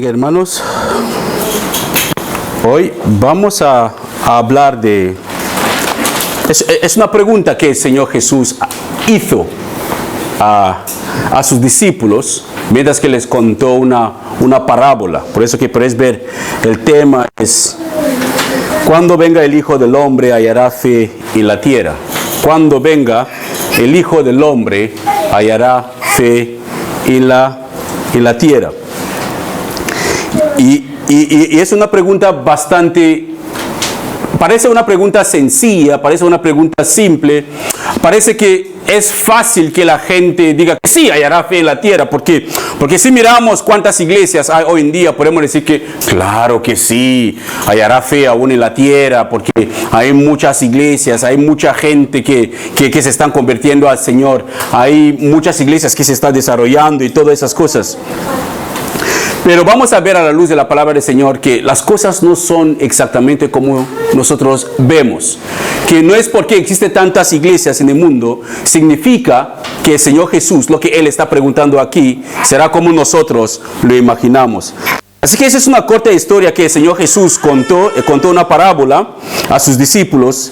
bendiga, hermanos. Hoy vamos a hablar de... Es una pregunta que el Señor Jesús hizo a sus discípulos mientras que les contó una parábola. Por eso que puedes ver, el tema es: cuando venga el Hijo del Hombre, hallará fe en la tierra. Cuando venga el Hijo del Hombre, hallará fe en la tierra. Y es una pregunta parece una pregunta sencilla, parece una pregunta simple, parece que es fácil que la gente diga que sí, hallará fe en la tierra, porque si miramos cuántas iglesias hay hoy en día, podemos decir que claro que sí, hallará fe aún en la tierra, porque hay muchas iglesias, hay mucha gente que se están convirtiendo al Señor, hay muchas iglesias que se están desarrollando y todas esas cosas. Pero vamos a ver a la luz de la palabra del Señor que las cosas no son exactamente como nosotros vemos. Que no es porque existen tantas iglesias en el mundo, significa que el Señor Jesús, lo que Él está preguntando aquí, será como nosotros lo imaginamos. Así que esa es una corta historia que el Señor Jesús contó una parábola a sus discípulos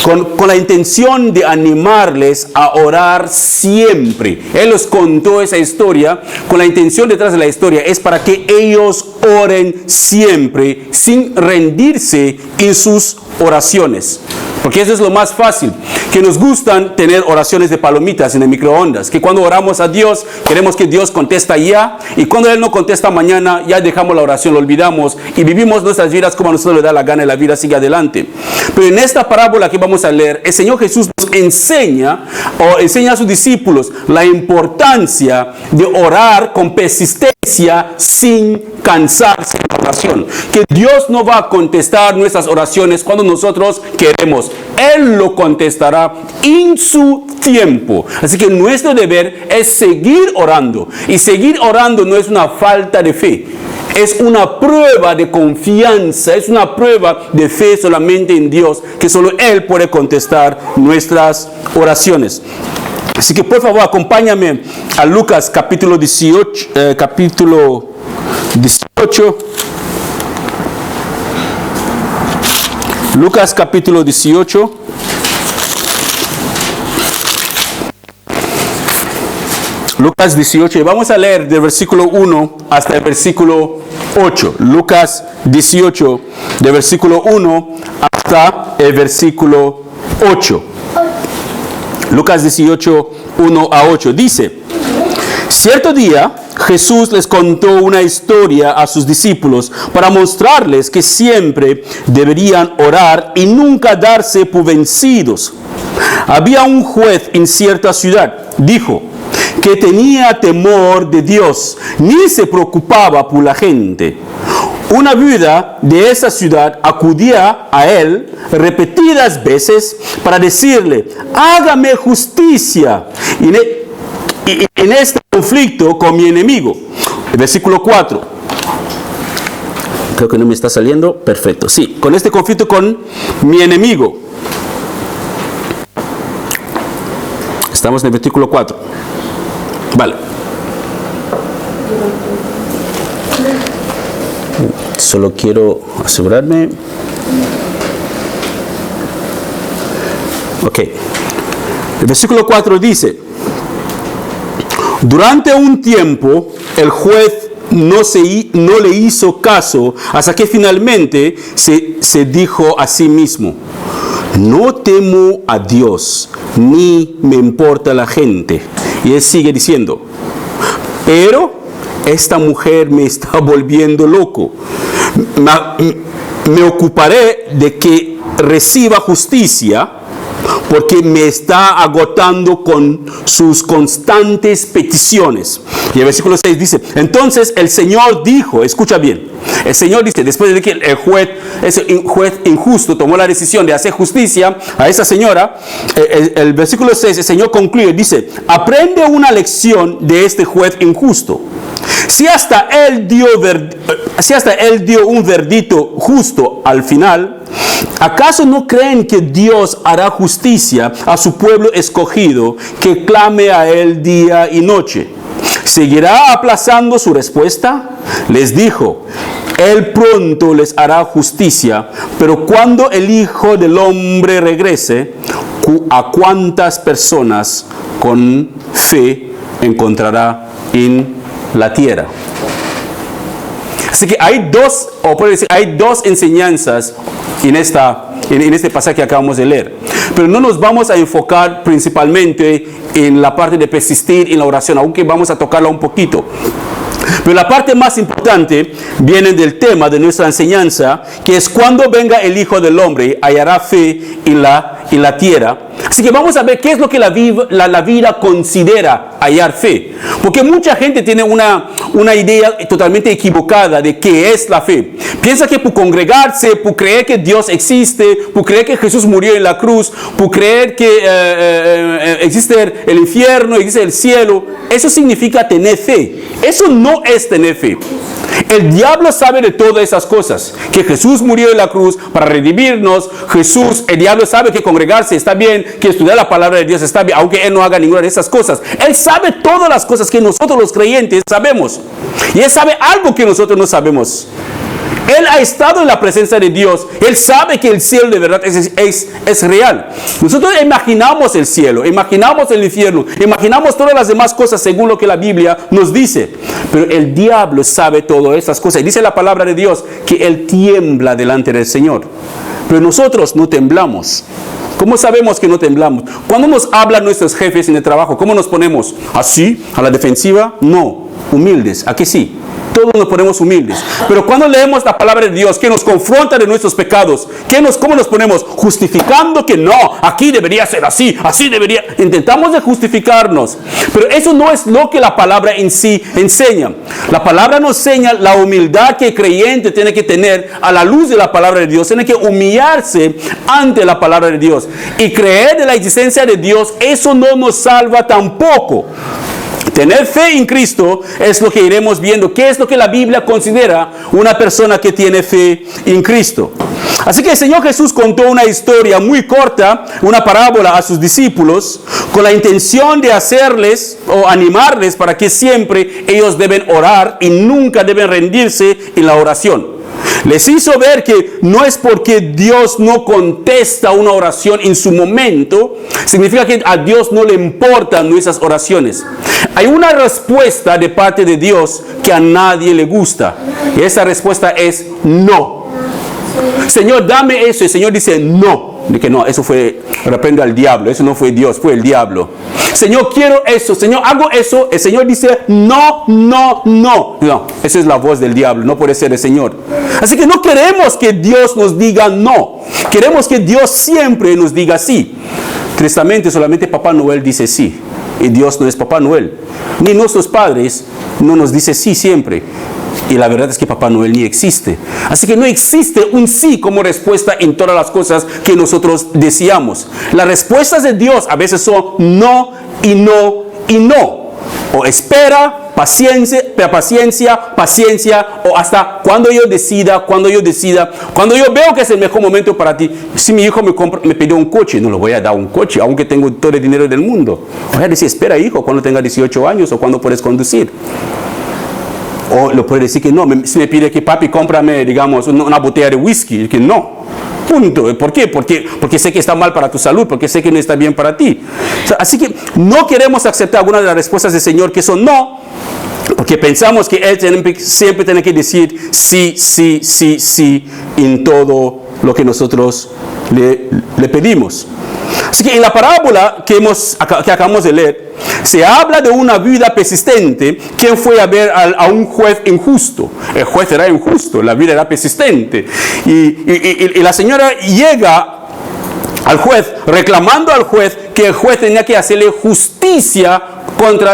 con la intención de animarles a orar siempre. Él les contó esa historia con la intención detrás de la historia es para que ellos oren siempre sin rendirse en sus oraciones. Porque eso es lo más fácil, que nos gustan tener oraciones de palomitas en el microondas, que cuando oramos a Dios, queremos que Dios contesta ya, y cuando Él no contesta mañana, ya dejamos la oración, lo olvidamos, y vivimos nuestras vidas como a nosotros le da la gana y la vida sigue adelante. Pero en esta parábola que vamos a leer, el Señor Jesús nos enseña a sus discípulos la importancia de orar con persistencia sin cansarse en la oración. Que Dios no va a contestar nuestras oraciones cuando nosotros queremos. Él lo contestará en su tiempo. Así que nuestro deber es seguir orando. Y seguir orando no es una falta de fe. Es una prueba de confianza. Es una prueba de fe solamente en Dios. Que solo Él puede contestar nuestras oraciones. Así que por favor acompáñame a Lucas capítulo 18. Lucas capítulo 18. Lucas 18. Y vamos a leer del versículo 1 hasta el versículo 8. Lucas 18, del versículo 1 hasta el versículo 8. Lucas 18, 1 a 8. Dice: cierto día Jesús les contó una historia a sus discípulos para mostrarles que siempre deberían orar y nunca darse por vencidos. Había un juez en cierta ciudad, dijo, que tenía temor de Dios, ni se preocupaba por la gente. Una viuda de esa ciudad acudía a él repetidas veces para decirle: hágame justicia en este conflicto con mi enemigo. El versículo 4. Creo que no me está saliendo. Perfecto. Sí, con este conflicto con mi enemigo. Estamos en el versículo 4. Vale. Solo quiero asegurarme. Ok. El versículo 4 dice: durante un tiempo el juez no le hizo caso hasta que finalmente se dijo a sí mismo: no temo a Dios ni me importa la gente. Y él sigue diciendo: pero esta mujer me está volviendo loco. Me ocuparé de que reciba justicia, porque me está agotando con sus constantes peticiones. Y el versículo 6 dice: entonces el Señor dijo, escucha bien, el Señor dice, después de que ese juez injusto tomó la decisión de hacer justicia a esa señora, el versículo 6, el Señor concluye, dice: aprende una lección de este juez injusto. Si hasta él dio un verdicto justo al final, ¿acaso no creen que Dios hará justicia a su pueblo escogido que clame a él día y noche? ¿Seguirá aplazando su respuesta? Les dijo, Él pronto les hará justicia, pero cuando el Hijo del Hombre regrese, ¿a cuántas personas con fe encontrará en la tierra? Así que hay dos enseñanzas en este pasaje que acabamos de leer. Pero no nos vamos a enfocar principalmente en la parte de persistir en la oración, aunque vamos a tocarla un poquito. Pero la parte más importante viene del tema de nuestra enseñanza, que es cuando venga el Hijo del Hombre, hallará fe en la tierra. Así que vamos a ver qué es lo que la vida considera hallar fe. Porque mucha gente tiene una idea totalmente equivocada de qué es la fe. Piensa que por congregarse, por creer que Dios existe, por creer que Jesús murió en la cruz, por creer que existe el infierno, existe el cielo, eso significa tener fe. Eso no es tener fe. El diablo sabe de todas esas cosas, que Jesús murió en la cruz para redimirnos. El diablo sabe que congregarse está bien, que estudiar la palabra de Dios está bien, aunque él no haga ninguna de esas cosas. Él sabe todas las cosas que nosotros los creyentes sabemos, y él sabe algo que nosotros no sabemos. Él ha estado en la presencia de Dios. Él sabe que el cielo de verdad es real. Nosotros imaginamos el cielo, imaginamos el infierno, imaginamos todas las demás cosas según lo que la Biblia nos dice. Pero el diablo sabe todas esas cosas. Y dice la palabra de Dios que él tiembla delante del Señor. Pero nosotros no temblamos. ¿Cómo sabemos que no temblamos? Cuando nos hablan nuestros jefes en el trabajo, ¿cómo nos ponemos? ¿Así? ¿A la defensiva? No. Humildes. ¿A qué sí? Todos nos ponemos humildes. Pero cuando leemos la palabra de Dios que nos confronta de nuestros pecados, ¿cómo nos ponemos? Justificando que no, aquí debería ser así, así debería. Intentamos de justificarnos. Pero eso no es lo que la palabra en sí enseña. La palabra nos enseña la humildad que el creyente tiene que tener a la luz de la palabra de Dios. Tiene que humillarse ante la palabra de Dios. Y creer de la existencia de Dios, eso no nos salva tampoco. Tener fe en Cristo es lo que iremos viendo. ¿Qué es lo que la Biblia considera una persona que tiene fe en Cristo? Así que el Señor Jesús contó una historia muy corta, una parábola a sus discípulos, con la intención de hacerles o animarles para que siempre ellos deben orar y nunca deben rendirse en la oración. Les hizo ver que no es porque Dios no contesta una oración en su momento, significa que a Dios no le importan nuestras oraciones. Hay una respuesta de parte de Dios que a nadie le gusta. Y esa respuesta es no. Señor, dame eso. El Señor dice no. Dice no, eso fue, reprendo al diablo. Eso no fue Dios, fue el diablo. Señor, quiero eso. Señor, hago eso. El Señor dice no, no, no. No, esa es la voz del diablo. No puede ser el Señor. Así que no queremos que Dios nos diga no. Queremos que Dios siempre nos diga sí. Tristemente, solamente Papá Noel dice sí. Y Dios no es Papá Noel. Ni nuestros padres no nos dice sí siempre. Y la verdad es que Papá Noel ni existe. Así que no existe un sí como respuesta en todas las cosas que nosotros deseamos. Las respuestas de Dios a veces son no y no y no. O espera, paciencia, o hasta cuando yo decida. Cuando yo veo que es el mejor momento para ti. Si mi hijo me pidió un coche, no le voy a dar un coche, aunque tengo todo el dinero del mundo. Voy a decir, espera hijo, cuando tenga 18 años o cuando puedes conducir. O le puede decir que no, si me pide que papi cómprame, digamos, una botella de whisky, que no. Punto. ¿Por qué? Porque sé que está mal para tu salud, porque sé que no está bien para ti. O sea, así que no queremos aceptar algunas de las respuestas del Señor que son no, porque pensamos que Él siempre tiene que decir sí, sí, sí, sí en todo lo que nosotros le pedimos. Así que en la parábola que acabamos de leer, se habla de una vida persistente. ¿Quién fue a ver a un juez injusto? El juez era injusto, la vida era persistente. Y la señora llega al juez, reclamando al juez que el juez tenía que hacerle justicia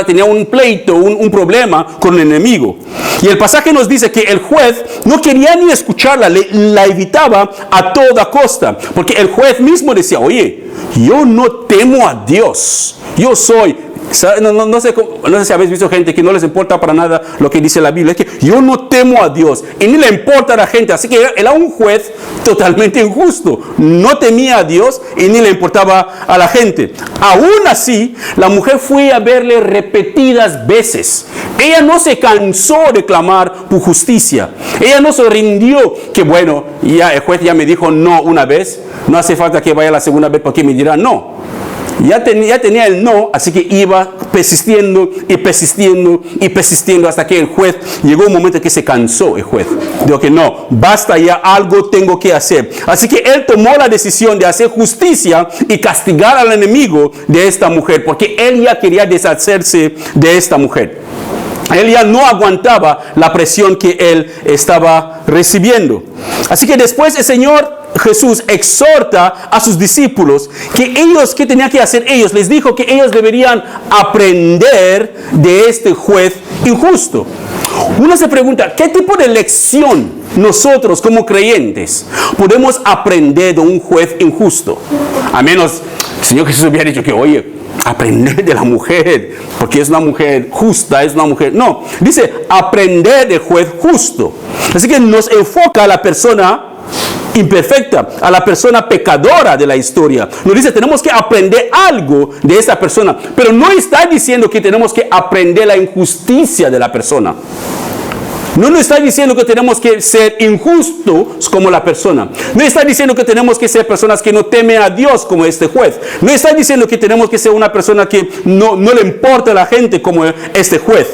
tenía un pleito, un problema con el enemigo. Y el pasaje nos dice que el juez no quería ni escucharla, la evitaba a toda costa, porque el juez mismo decía, oye, yo no temo a Dios, yo soy No sé si habéis visto gente que no les importa para nada lo que dice la Biblia. Es que yo no temo a Dios y ni le importa a la gente. Así que era un juez totalmente injusto. No temía a Dios y ni le importaba a la gente. Aún así, la mujer fue a verle repetidas veces. Ella no se cansó de clamar por justicia. Ella no se rindió. Que bueno, ya el juez ya me dijo no una vez. No hace falta que vaya la segunda vez porque me dirá no. Ya tenía el no, así que iba persistiendo y persistiendo y persistiendo hasta que el juez, llegó un momento que se cansó el juez. Dijo que no, basta ya, algo tengo que hacer. Así que él tomó la decisión de hacer justicia y castigar al enemigo de esta mujer, porque él ya quería deshacerse de esta mujer. Él ya no aguantaba la presión que él estaba recibiendo. Así que después el Señor Jesús exhorta a sus discípulos que ellos, ¿qué tenían que hacer ellos? Les dijo que ellos deberían aprender de este juez injusto. Uno se pregunta, ¿qué tipo de lección nosotros como creyentes podemos aprender de un juez injusto? A menos el Señor Jesús hubiera dicho que, oye, aprender de la mujer, porque es una mujer justa, es una mujer... No, dice aprender del juez justo. Así que nos enfoca a la persona imperfecta, a la persona pecadora de la historia. Nos dice, tenemos que aprender algo de esta persona, pero no está diciendo que tenemos que aprender la injusticia de la persona. No nos está diciendo que tenemos que ser injustos como la persona. No está diciendo que tenemos que ser personas que no temen a Dios como este juez. No está diciendo que tenemos que ser una persona que no le importa a la gente como este juez.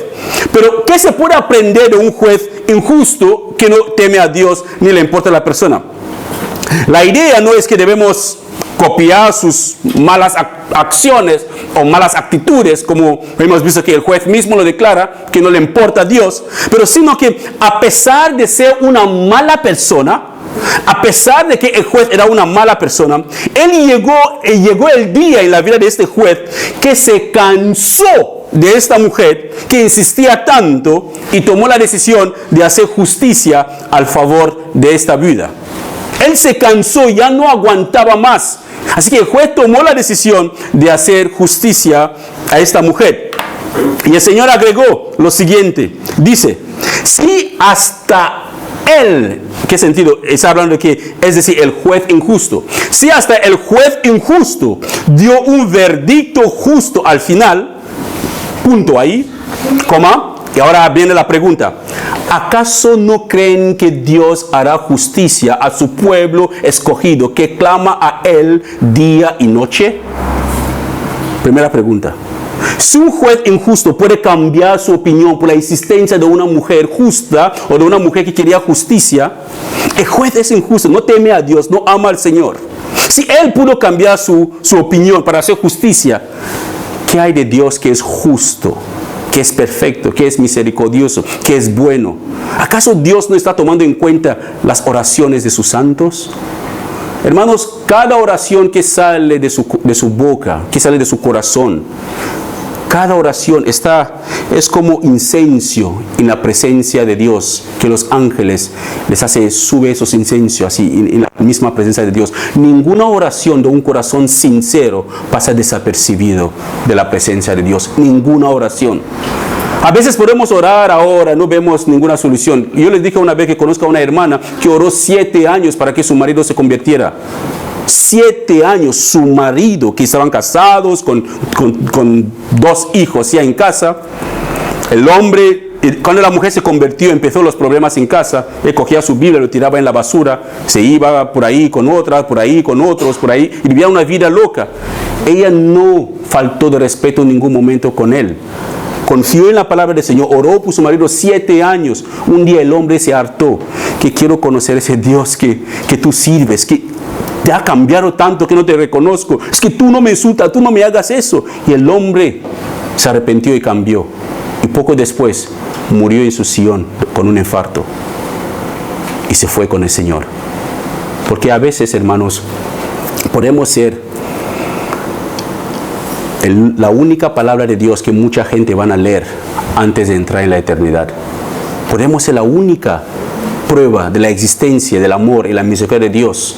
Pero ¿qué se puede aprender de un juez injusto que no teme a Dios ni le importa a la persona? La idea no es que debemos copiar sus malas acciones o malas actitudes, como hemos visto que el juez mismo lo declara, que no le importa a Dios, pero sino que a pesar de ser una mala persona, a pesar de que el juez era una mala persona, llegó el día en la vida de este juez que se cansó de esta mujer que insistía tanto y tomó la decisión de hacer justicia al favor de esta viuda. Él se cansó, ya no aguantaba más. Así que el juez tomó la decisión de hacer justicia a esta mujer. Y el Señor agregó lo siguiente. Dice, si hasta él, ¿qué sentido? Está hablando de que, es decir, el juez injusto. Si hasta el juez injusto dio un veredicto justo al final, punto ahí, coma. Y ahora viene la pregunta, ¿acaso no creen que Dios hará justicia a su pueblo escogido que clama a Él día y noche? Primera pregunta. Si un juez injusto puede cambiar su opinión por la insistencia de una mujer justa o de una mujer que quería justicia, el juez es injusto, no teme a Dios, no ama al Señor. Si Él pudo cambiar su opinión para hacer justicia, ¿qué hay de Dios que es justo, que es perfecto, que es misericordioso, que es bueno? ¿Acaso Dios no está tomando en cuenta las oraciones de sus santos? Hermanos, cada oración que sale de su boca, que sale de su corazón, cada oración es como incenso en la presencia de Dios, que los ángeles sube esos incensios así en la misma presencia de Dios. Ninguna oración de un corazón sincero pasa desapercibido de la presencia de Dios. Ninguna oración. A veces podemos orar ahora, no vemos ninguna solución. Yo les dije una vez que conozco a una hermana que oró 7 años para que su marido se convirtiera. 7 años, su marido, que estaban casados con 2 hijos ya en casa. El hombre, cuando la mujer se convirtió, empezó los problemas en casa. Él cogía su Biblia, lo tiraba en la basura, se iba por ahí con otras, por ahí con otros, por ahí, y vivía una vida loca. Ella no faltó de respeto en ningún momento con él. Confió en la palabra del Señor, oró por su marido 7 años. Un día el hombre se hartó, que quiero conocer ese Dios que tú sirves, que te ha cambiado tanto que no te reconozco. Es que tú no me insultas, tú no me hagas eso. Y el hombre se arrepintió y cambió. Y poco después murió en su sillón con un infarto. Y se fue con el Señor. Porque a veces, hermanos, podemos ser la única palabra de Dios que mucha gente van a leer antes de entrar en la eternidad. Podemos ser la única prueba de la existencia, del amor y la misericordia de Dios.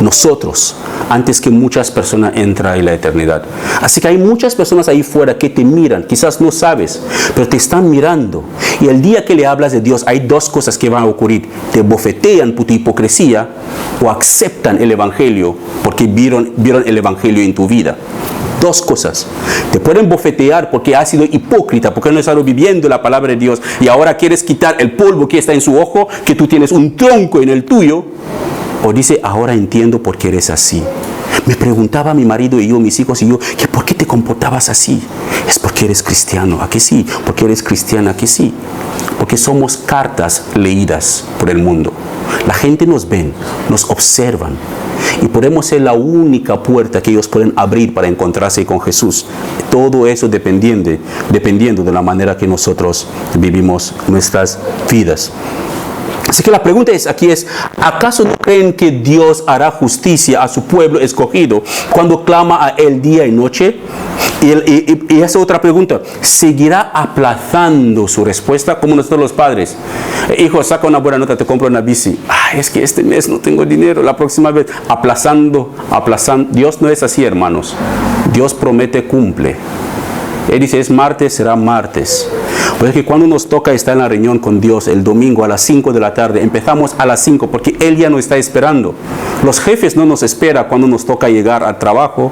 nosotros, antes que muchas personas entren en la eternidad. Así que hay muchas personas ahí fuera que te miran, quizás no sabes, pero te están mirando. Y el día que le hablas de Dios, hay dos cosas que van a ocurrir. Te bofetean por tu hipocresía o aceptan el Evangelio porque vieron el Evangelio en tu vida. Dos cosas. Te pueden bofetear porque has sido hipócrita, porque no has estado viviendo la palabra de Dios y ahora quieres quitar el polvo que está en su ojo, que tú tienes un tronco en el tuyo. O dice, ahora entiendo por qué eres así. Me preguntaba mi marido y yo, mis hijos y yo, que ¿por qué te comportabas así? Es porque eres cristiano, ¿a que sí? Porque eres cristiana, ¿a que sí? Porque somos cartas leídas por el mundo. La gente nos ven, nos observan y podemos ser la única puerta que ellos pueden abrir para encontrarse con Jesús. Todo eso dependiendo de la manera que nosotros vivimos nuestras vidas. Así que la pregunta aquí es, ¿acaso no creen que Dios hará justicia a su pueblo escogido cuando clama a Él día y noche? Y esa otra pregunta, ¿seguirá aplazando su respuesta como nosotros los padres? Hijo, saca una buena nota, te compro una bici. Es que este mes no tengo dinero, la próxima vez. Aplazando. Dios no es así, hermanos. Dios promete, cumple. Él dice, es martes, será martes. Pues es que cuando nos toca estar en la reunión con Dios el domingo a las 5 de la tarde, empezamos a las 5 porque Él ya nos está esperando. Los jefes no nos esperan cuando nos toca llegar al trabajo.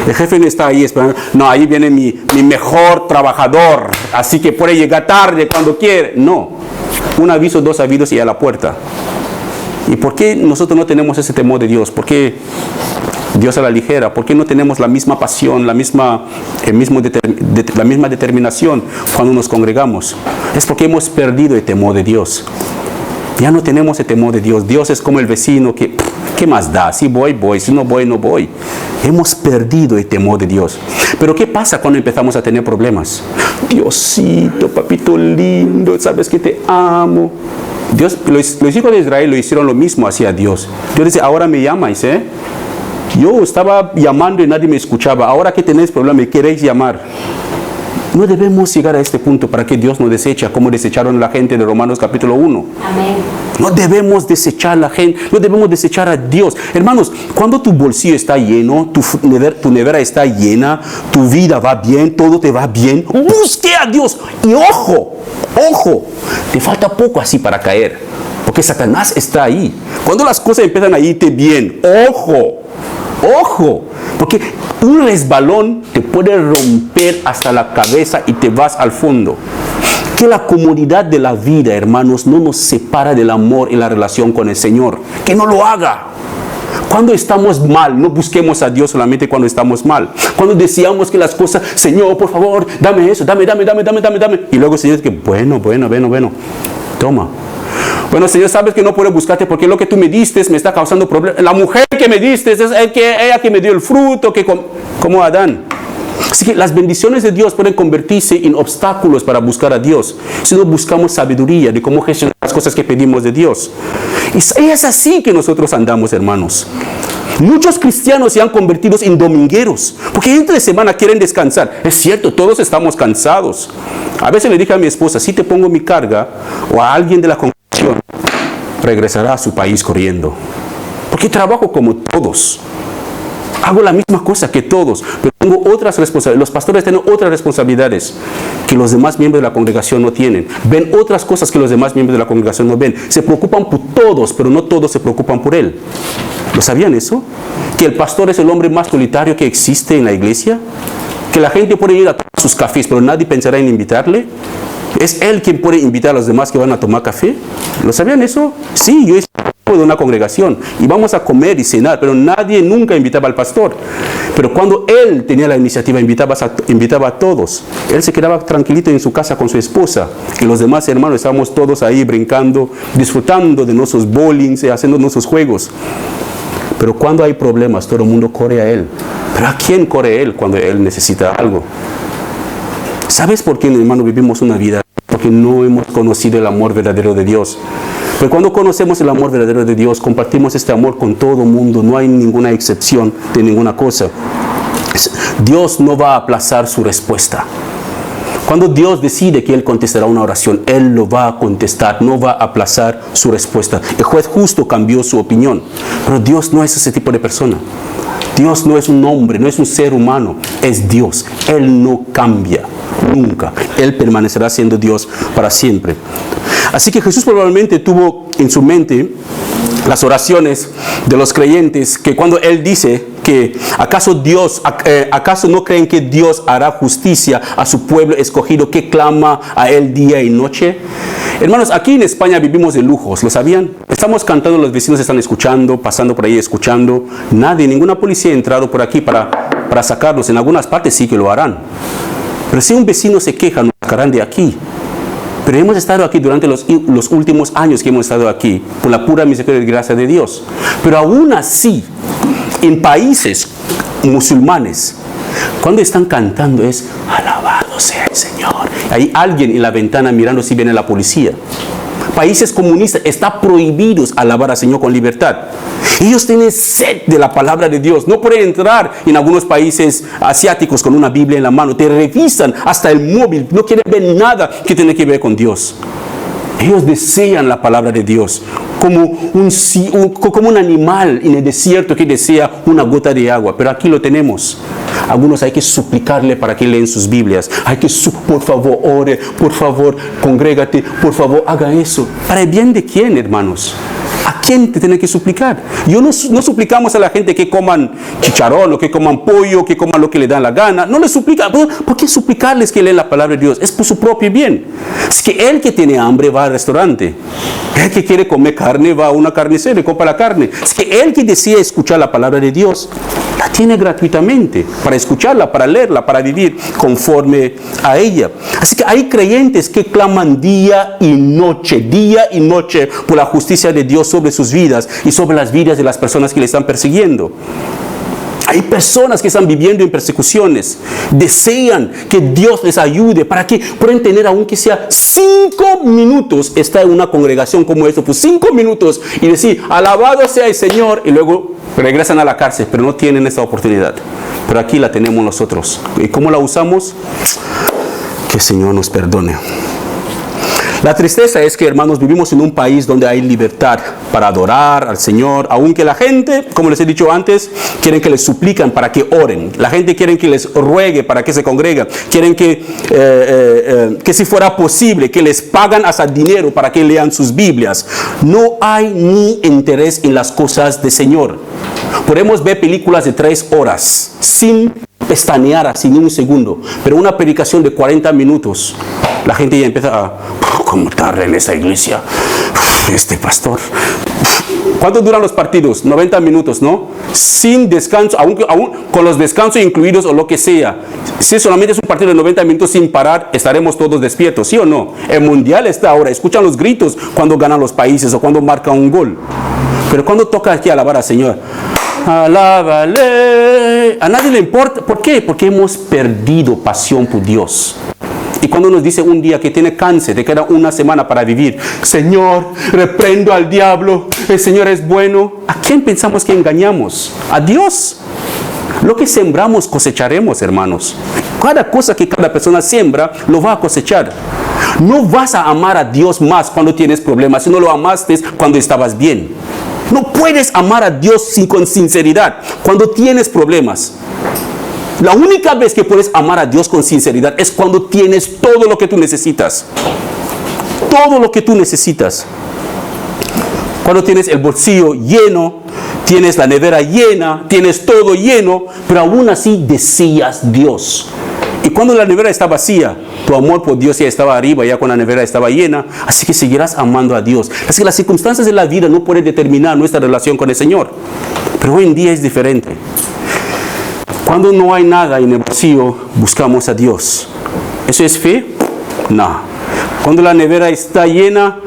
El jefe no está ahí esperando. No, ahí viene mi mejor trabajador, así que puede llegar tarde cuando quiere. No, un aviso, dos avisos y a la puerta. ¿Y por qué nosotros no tenemos ese temor de Dios? ¿Por qué Dios a la ligera? ¿Por qué no tenemos la misma pasión, la misma determinación cuando nos congregamos? Es porque hemos perdido el temor de Dios. Ya no tenemos el temor de Dios. Dios es como el vecino que, ¿qué más da? Si voy, voy. Si no voy, no voy. Hemos perdido el temor de Dios. Pero ¿qué pasa cuando empezamos a tener problemas? Diosito, papito lindo, sabes que te amo. Dios, los hijos de Israel lo hicieron lo mismo hacia Dios. Dios dice, ahora me llamáis, Yo estaba llamando y nadie me escuchaba. Ahora que tenéis problema, me queréis llamar. No debemos llegar a este punto para que Dios nos deseche, como desecharon a la gente de Romanos capítulo 1. Amén. No debemos desechar a la gente, no debemos desechar a Dios. Hermanos, cuando tu bolsillo está lleno, tu nevera está llena, tu vida va bien, todo te va bien, busque a Dios. Y ojo, te falta poco así para caer, porque Satanás está ahí. Cuando las cosas empiezan a irte bien, ojo, porque un resbalón te puede romper hasta la cabeza y te vas al fondo. Que la comodidad de la vida, hermanos, no nos separa del amor y la relación con el Señor. Que no lo haga. Cuando estamos mal, no busquemos a Dios solamente cuando estamos mal. Cuando deseamos que las cosas, Señor, por favor, dame eso, dame. Y luego el Señor dice, bueno, toma. Bueno, Señor, sabes que no puedo buscarte porque lo que tú me diste me está causando problemas. La mujer que me diste es ella que me dio el fruto, como Adán. Así que las bendiciones de Dios pueden convertirse en obstáculos para buscar a Dios si no buscamos sabiduría de cómo gestionar las cosas que pedimos de Dios. Y es así que nosotros andamos, hermanos. Muchos cristianos se han convertido en domingueros porque entre semana quieren descansar. Es cierto, todos estamos cansados. A veces le dije a mi esposa, si te pongo mi carga o a alguien de la congregación, regresará a su país corriendo. Porque trabajo como todos. Hago la misma cosa que todos, pero tengo otras responsabilidades. Los pastores tienen otras responsabilidades que los demás miembros de la congregación no tienen. Ven otras cosas que los demás miembros de la congregación no ven. Se preocupan por todos, pero no todos se preocupan por él. ¿Lo sabían eso? Que el pastor es el hombre más solitario que existe en la iglesia. Que la gente puede ir a tomar sus cafés, pero nadie pensará en invitarle. ¿Es él quien puede invitar a los demás que van a tomar café? ¿Lo sabían eso? Sí, yo estaba de una congregación y vamos a comer y cenar, pero nadie nunca invitaba al pastor. Pero cuando él tenía la iniciativa, invitaba a todos. Él se quedaba tranquilito en su casa con su esposa y los demás hermanos estábamos todos ahí brincando, disfrutando de nuestros bowlings y haciendo nuestros juegos. Pero cuando hay problemas, todo el mundo corre a él. ¿Pero a quién corre él cuando él necesita algo? ¿Sabes por qué, hermano, vivimos una vida? Porque no hemos conocido el amor verdadero de Dios. Pero cuando conocemos el amor verdadero de Dios, compartimos este amor con todo el mundo. No hay ninguna excepción de ninguna cosa. Dios no va a aplazar su respuesta. Cuando Dios decide que Él contestará una oración, Él lo va a contestar, no va a aplazar su respuesta. El juez justo cambió su opinión, pero Dios no es ese tipo de persona. Dios no es un hombre, no es un ser humano, es Dios. Él no cambia nunca. Él permanecerá siendo Dios para siempre. Así que Jesús probablemente tuvo en su mente las oraciones de los creyentes, que cuando Él dice que ¿acaso no creen que Dios hará justicia a su pueblo escogido que clama a Él día y noche? Hermanos, aquí en España vivimos de lujos, ¿lo sabían? Estamos cantando, los vecinos están escuchando, pasando por ahí escuchando. Nadie, ninguna policía ha entrado por aquí para sacarnos. En algunas partes sí que lo harán. Pero si un vecino se queja, nos sacarán de aquí. Pero hemos estado aquí durante los últimos años que hemos estado aquí, por la pura misericordia y gracia de Dios. Pero aún así, en países musulmanes, cuando están cantando es alabado sea el Señor. Hay alguien en la ventana mirando si viene la policía. Países comunistas está prohibido alabar al Señor con libertad. Ellos tienen sed de la palabra de Dios. No pueden entrar en algunos países asiáticos con una Biblia en la mano. Te revisan hasta el móvil. No quieren ver nada que tenga que ver con Dios. Ellos desean la palabra de Dios como un animal en el desierto que desea una gota de agua. Pero aquí lo tenemos. Algunos hay que suplicarle para que leen sus Biblias. Por favor, ore, por favor, congrégate, por favor, haga eso. ¿Para el bien de quién, hermanos? ¿A quién te tiene que suplicar? No suplicamos a la gente que coman chicharrón, o que coman pollo, que coman lo que le dan la gana. No les suplica. ¿Por qué suplicarles que leen la palabra de Dios? Es por su propio bien. Es que el que tiene hambre va al restaurante. El que quiere comer carne va a una carnicera y compra la carne. Es que el que desea escuchar la palabra de Dios la tiene gratuitamente para escucharla, para leerla, para vivir conforme a ella. Así que hay creyentes que claman día y noche por la justicia de Dios sobre sus vidas y sobre las vidas de las personas que le están persiguiendo. Hay personas que están viviendo en persecuciones, desean que Dios les ayude para que puedan tener, aunque sea 5 minutos, estar en una congregación como esta, pues 5 minutos y decir, alabado sea el Señor, y luego regresan a la cárcel, pero no tienen esta oportunidad. Pero aquí la tenemos nosotros. ¿Y cómo la usamos? Que el Señor nos perdone. La tristeza es que, hermanos, vivimos en un país donde hay libertad para adorar al Señor, aunque la gente, como les he dicho antes, quieren que les suplican para que oren. La gente quiere que les ruegue para que se congreguen. Quieren que si fuera posible, que les pagan hasta dinero para que lean sus Biblias. No hay ni interés en las cosas del Señor. Podemos ver películas de 3 horas sin pestañear así ni un segundo, pero una predicación de 40 minutos, la gente ya empieza a, ¿cómo tarda en esta iglesia? Este pastor. ¿Cuánto duran los partidos? 90 minutos, ¿no? Sin descanso, aún con los descansos incluidos o lo que sea. Si solamente es un partido de 90 minutos sin parar, estaremos todos despiertos, ¿sí o no? El mundial está ahora, escuchan los gritos cuando ganan los países o cuando marcan un gol. Pero cuando toca aquí alabar al Señor, alábale, a nadie le importa. ¿Por qué? Porque hemos perdido pasión por Dios. Y cuando nos dice un día que tiene cáncer, te queda una semana para vivir, Señor, reprendo al diablo, el Señor es bueno. ¿A quién pensamos que engañamos? ¿A Dios? Lo que sembramos cosecharemos, hermanos. Cada cosa que cada persona siembra, lo va a cosechar. No vas a amar a Dios más cuando tienes problemas, si no lo amaste cuando estabas bien. No puedes amar a Dios con sinceridad cuando tienes problemas. La única vez que puedes amar a Dios con sinceridad es cuando tienes todo lo que tú necesitas. Todo lo que tú necesitas. Cuando tienes el bolsillo lleno, tienes la nevera llena, tienes todo lleno, pero aún así deseas Dios. Y cuando la nevera está vacía, tu amor por Dios ya estaba arriba, ya cuando la nevera estaba llena, así que seguirás amando a Dios. Así que las circunstancias de la vida no pueden determinar nuestra relación con el Señor. Pero hoy en día es diferente. Cuando no hay nada en el bolsillo, buscamos a Dios. ¿Eso es fe? No. Cuando la nevera está llena,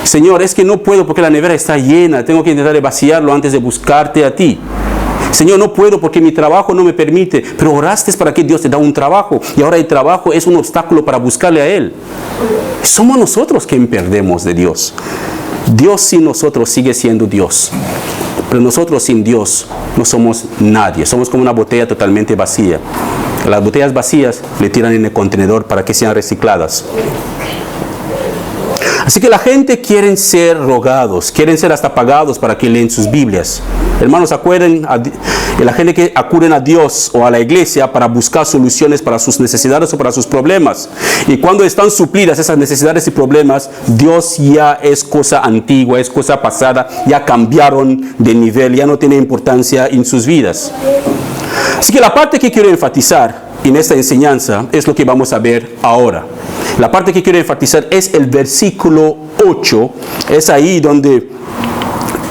Señor, es que no puedo porque la nevera está llena. Tengo que intentar vaciarlo antes de buscarte a ti. Señor, no puedo porque mi trabajo no me permite. Pero oraste para que Dios te da un trabajo. Y ahora el trabajo es un obstáculo para buscarle a Él. Somos nosotros quien perdemos de Dios. Dios sin nosotros sigue siendo Dios. Pero nosotros sin Dios no somos nadie. Somos como una botella totalmente vacía. Las botellas vacías le tiran en el contenedor para que sean recicladas. Así que la gente quiere ser rogados, quieren ser hasta pagados para que leen sus Biblias. Hermanos, acuerden, la gente que acuden a Dios o a la iglesia para buscar soluciones para sus necesidades o para sus problemas. Y cuando están suplidas esas necesidades y problemas, Dios ya es cosa antigua, es cosa pasada, ya cambiaron de nivel, ya no tiene importancia en sus vidas. Así que la parte que quiero enfatizar en esta enseñanza es lo que vamos a ver ahora. La parte que quiero enfatizar es el versículo 8. Es ahí donde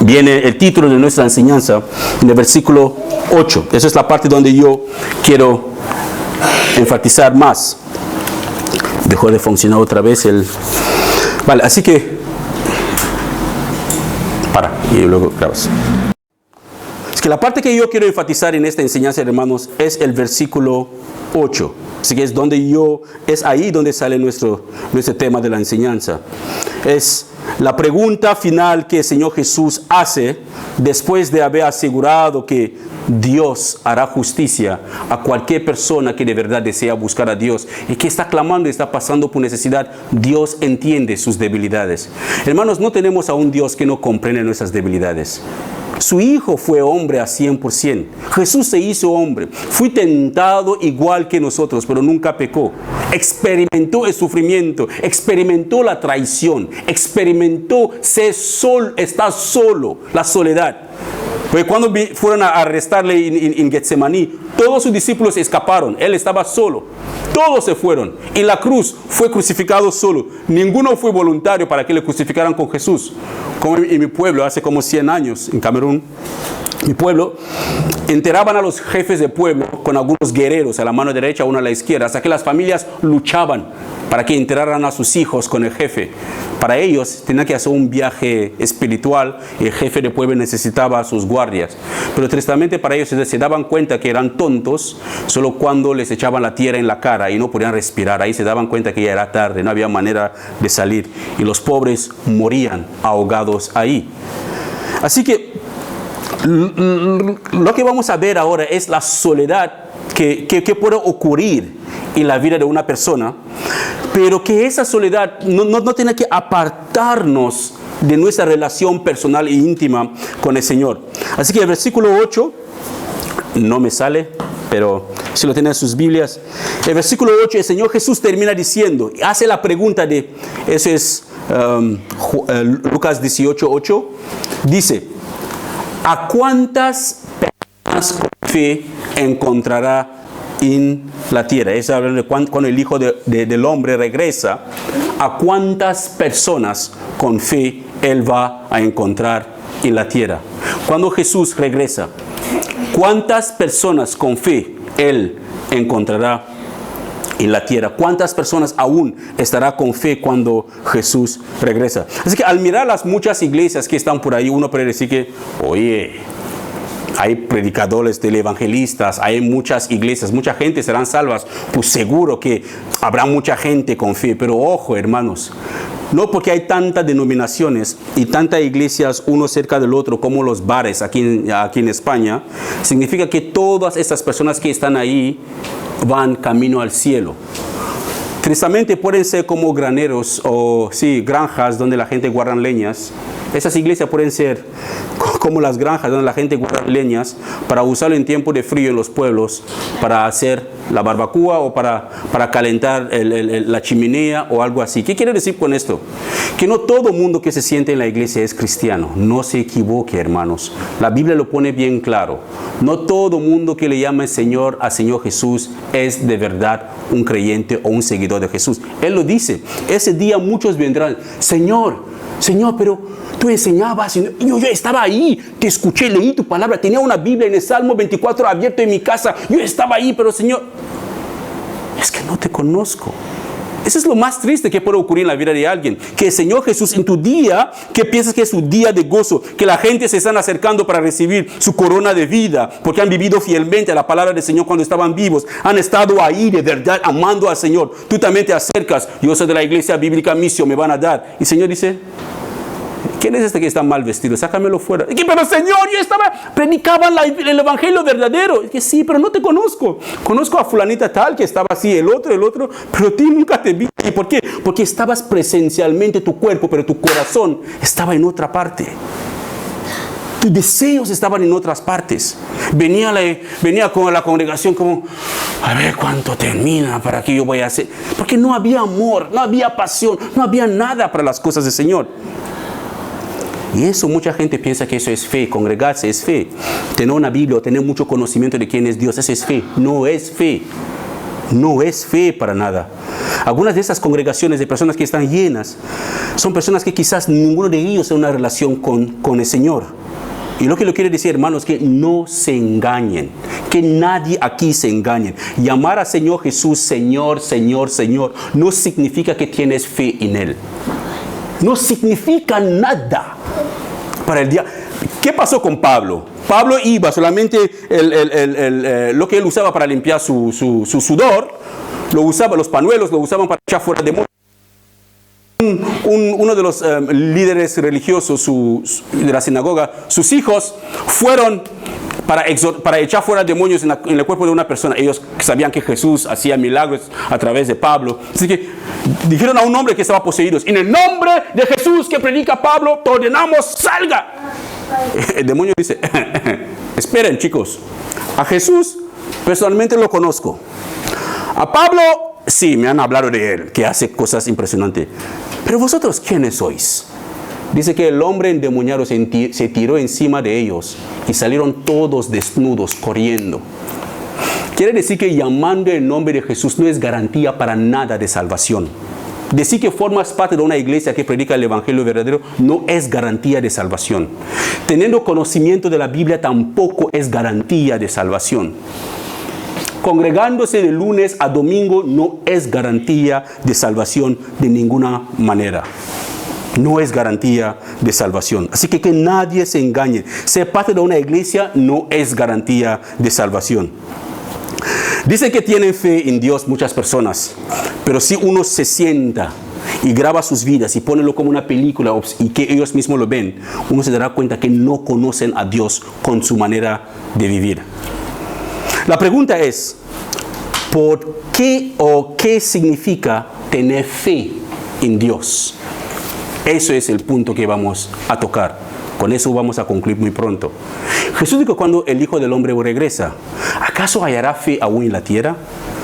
viene el título de nuestra enseñanza, en el versículo 8. Esa es la parte donde yo quiero enfatizar más. Dejó de funcionar otra vez el... Vale, así que... Para, y luego grabas. Es que la parte que yo quiero enfatizar en esta enseñanza, hermanos, es el versículo 8. Así que es ahí donde sale nuestro tema de la enseñanza. Es la pregunta final que el Señor Jesús hace después de haber asegurado que Dios hará justicia a cualquier persona que de verdad desea buscar a Dios y que está clamando y está pasando por necesidad. Dios entiende sus debilidades. Hermanos, no tenemos a un Dios que no comprende nuestras debilidades. Su Hijo fue hombre a 100%. Jesús se hizo hombre. Fue tentado igual que nosotros, pero nunca pecó. Experimentó el sufrimiento, experimentó la traición, experimentó estar solo, la soledad. Porque cuando fueron a arrestarle en Getsemaní, todos sus discípulos escaparon. Él estaba solo. Todos se fueron. En la cruz fue crucificado solo. Ninguno fue voluntario para que le crucificaran con Jesús. Como en mi pueblo, hace como 100 años, en Camerún, mi pueblo, enteraban a los jefes de pueblo con algunos guerreros a la mano derecha, uno a la izquierda, hasta que las familias luchaban para que enteraran a sus hijos con el jefe. Para ellos tenían que hacer un viaje espiritual y el jefe de pueblo necesitaba a sus guardias. Pero tristemente para ellos se daban cuenta que eran tontos solo cuando les echaban la tierra en la cara y no podían respirar. Ahí se daban cuenta que ya era tarde, no había manera de salir. Y los pobres morían ahogados ahí. Así que lo que vamos a ver ahora es la soledad que puede ocurrir en la vida de una persona, pero que esa soledad no tiene que apartarnos de nuestra relación personal e íntima con el Señor. Así que el versículo 8, no me sale, pero si lo tienen en sus Biblias, el versículo 8, el Señor Jesús termina diciendo, hace la pregunta de, eso es Lucas 18:8, dice, ¿a cuántas personas con fe encontrará en la tierra? Es hablando de cuando el Hijo del Hombre regresa, ¿a cuántas personas con fe Él va a encontrar en la tierra? Cuando Jesús regresa, ¿cuántas personas con fe Él encontrará en la tierra? ¿Cuántas personas aún estará con fe cuando Jesús regresa? Así que al mirar las muchas iglesias que están por ahí, uno puede decir que, oye, hay predicadores, televangelistas, hay muchas iglesias, mucha gente serán salvas, pues seguro que habrá mucha gente con fe. Pero ojo, hermanos, no porque hay tantas denominaciones y tantas iglesias uno cerca del otro como los bares aquí en España, significa que todas estas personas que están ahí van camino al cielo. Tristemente pueden ser como graneros o granjas donde la gente guarda leñas. Esas iglesias pueden ser como las granjas donde la gente guarda leñas para usarlo en tiempo de frío en los pueblos, para hacer la barbacoa o para calentar la chimenea o algo así. ¿Qué quiere decir con esto? Que no todo mundo que se siente en la iglesia es cristiano. No se equivoque, hermanos. La Biblia lo pone bien claro. No todo mundo que le llama al Señor Jesús es de verdad un creyente o un seguidor de Jesús. Él lo dice. Ese día muchos vendrán. Señor, pero tú enseñabas, yo estaba ahí, te escuché, leí tu palabra, tenía una Biblia en el Salmo 24 abierto en mi casa, yo estaba ahí, pero Señor, es que no te conozco. Eso es lo más triste que puede ocurrir en la vida de alguien, que el Señor Jesús en tu día, que piensas que es su día de gozo, que la gente se están acercando para recibir su corona de vida, porque han vivido fielmente a la palabra del Señor cuando estaban vivos, han estado ahí de verdad amando al Señor. Tú también te acercas, yo soy de la iglesia bíblica Misión, me van a dar. Y el Señor dice, ¿Quién es este que está mal vestido? Sácamelo fuera. Pero Señor, predicaban el evangelio verdadero. Es que sí, pero no te conozco. Conozco a fulanita tal que estaba así, el otro, pero a ti nunca te vi. ¿Y por qué? Porque estabas presencialmente tu cuerpo, pero tu corazón estaba en otra parte. Tus deseos estaban en otras partes. Venía con la congregación como, a ver cuánto termina para que yo vaya a hacer. Porque no había amor, no había pasión, no había nada para las cosas del Señor. Y eso mucha gente piensa que eso es fe. Congregarse es fe. Tener una Biblia o tener mucho conocimiento de quién es Dios, eso es fe. No es fe. No es fe para nada. Algunas de esas congregaciones de personas que están llenas son personas que quizás ninguno de ellos tiene una relación con el Señor. Y lo que le quiere decir, hermanos, es que no se engañen. Que nadie aquí se engañe. Llamar al Señor Jesús Señor, Señor, Señor no significa que tienes fe en Él. No significa nada para el día. ¿Qué pasó con Pablo? Pablo iba solamente lo que él usaba para limpiar su sudor, lo usaba, los pañuelos lo usaban para echar fuera demonios. Uno de los líderes religiosos de la sinagoga, sus hijos fueron para echar fuera demonios en el cuerpo de una persona. Ellos sabían que Jesús hacía milagros a través de Pablo. Así que dijeron a un hombre que estaba poseído: en el nombre de Jesús que predica Pablo, te ordenamos, salga. El demonio dice: esperen, chicos, a Jesús personalmente lo conozco. A Pablo, sí, me han hablado de él, que hace cosas impresionantes. Pero vosotros, ¿quiénes sois? Dice que el hombre endemoniado se tiró encima de ellos y salieron todos desnudos, corriendo. Quiere decir que llamando el nombre de Jesús no es garantía para nada de salvación. Decir que formas parte de una iglesia que predica el evangelio verdadero no es garantía de salvación. Teniendo conocimiento de la Biblia tampoco es garantía de salvación. Congregándose de lunes a domingo no es garantía de salvación de ninguna manera. No es garantía de salvación. Así que nadie se engañe. Ser parte de una iglesia no es garantía de salvación. Dicen que tienen fe en Dios muchas personas, pero si uno se sienta y graba sus vidas y ponelo como una película y que ellos mismos lo ven, uno se dará cuenta que no conocen a Dios con su manera de vivir. La pregunta es, ¿por qué o qué significa tener fe en Dios? Eso es el punto que vamos a tocar. Con eso vamos a concluir muy pronto. Jesús dijo: cuando el Hijo del Hombre regresa, ¿acaso hallará fe aún en la tierra?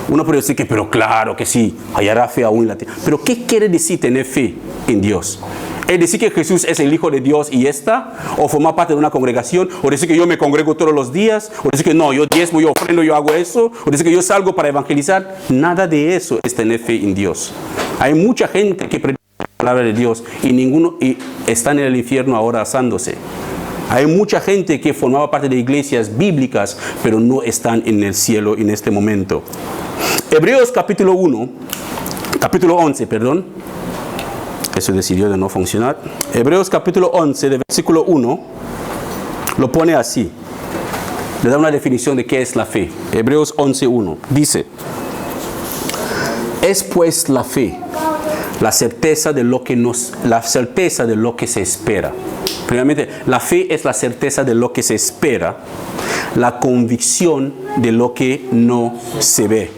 Uno puede decir que, pero claro que sí, hallará fe aún en la tierra. Pero ¿qué quiere decir tener fe en Dios? ¿Es decir que Jesús es el Hijo de Dios y está? ¿O formar parte de una congregación? ¿O decir que yo me congrego todos los días? ¿O decir que no, yo diezmo, yo ofrendo, yo hago eso? ¿O decir que yo salgo para evangelizar? Nada de eso es tener fe en Dios. Hay mucha gente que predica la palabra de Dios y están en el infierno ahora asándose. Hay mucha gente que formaba parte de iglesias bíblicas, pero no están en el cielo en este momento. Hebreos capítulo 11, Eso decidió de no funcionar. Hebreos capítulo 11, de versículo 1, lo pone así. Le da una definición de qué es la fe. Hebreos 11:1 dice: es pues la fe, la certeza de lo que se espera. Primeramente, la fe es la certeza de lo que se espera, la convicción de lo que no se ve.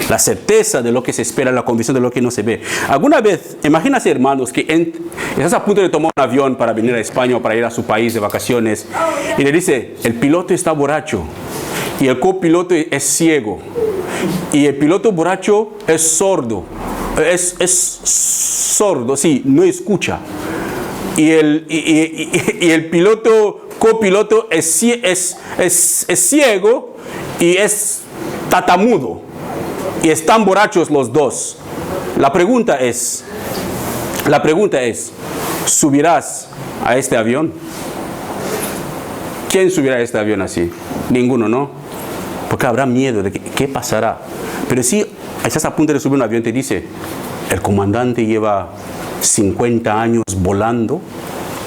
La certeza de lo que se espera, la convicción de lo que no se ve. Alguna vez, imagínate, hermanos, que estás a punto de tomar un avión para venir a España o para ir a su país de vacaciones y le dice: el piloto está borracho y el copiloto es ciego y el piloto borracho es sordo. Es sordo, sí, no escucha. Y el copiloto es ciego y es tatamudo. Y están borrachos los dos. La pregunta es, ¿subirás a este avión? ¿Quién subirá a este avión así? Ninguno, ¿no? Porque habrá miedo de qué pasará. Pero si estás a punto de subir un avión, te dice: el comandante lleva 50 años volando